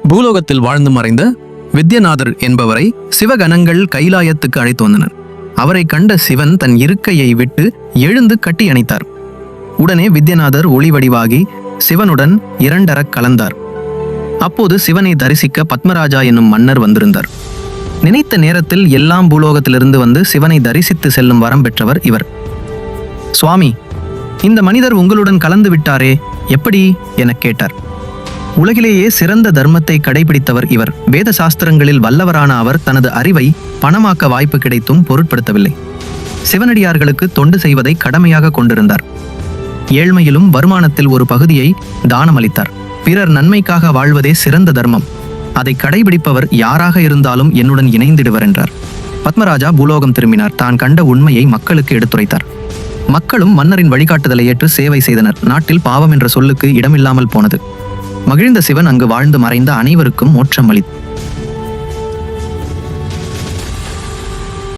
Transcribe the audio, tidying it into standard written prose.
பூலோகத்தில் வாழ்ந்து மறைந்த வித்யநாதர் என்பவரை சிவகணங்கள் கைலாயத்துக்கு அழைத்து வந்தனர். அவரை கண்ட சிவன் தன் இருக்கையை விட்டு எழுந்து கட்டி அணைத்தார். உடனே வித்யநாதர் ஒளி வடிவாகி சிவனுடன் இரண்டரக் கலந்தார். அப்போது சிவனை தரிசிக்க பத்மராஜா என்னும் மன்னர் வந்திருந்தார். நினைத்த நேரத்தில் எல்லாம் பூலோகத்திலிருந்து வந்து சிவனை தரிசித்து செல்லும் வரம் பெற்றவர் இவர். சுவாமி, இந்த மனிதர் உங்களுடன் கலந்து விட்டாரே, எப்படி எனக் கேட்டார். உலகிலேயே சிறந்த தர்மத்தை கடைபிடித்தவர் இவர். வேத சாஸ்திரங்களில் வல்லவரான அவர் தனது அறிவை பணமாக்க வாய்ப்பு கிடைத்தும் பொருட்படுத்தவில்லை. சிவனடியார்களுக்கு தொண்டு செய்வதை கடமையாக கொண்டிருந்தார். ஏழ்மையிலும் வருமானத்தில் ஒரு பகுதியை தானமளித்தார். பிறர் நன்மைக்காக வாழ்வதே சிறந்த தர்மம். அதை கடைபிடிப்பவர் யாராக இருந்தாலும் என்னுடன் இணைந்திடுவர் என்றார். பத்மராஜா பூலோகம் திரும்பினார். தான் கண்ட உண்மையை மக்களுக்கு எடுத்துரைத்தார். மக்களும் மன்னரின் வழிகாட்டுதலை ஏற்று சேவை செய்தனர். நாட்டில் பாவம் என்ற சொல்லுக்கு இடமில்லாமல் போனது. மகிழ்ந்த சிவன் அங்கு வாழ்ந்து மறைந்த அனைவருக்கும் மோட்சம் அளித்தார்.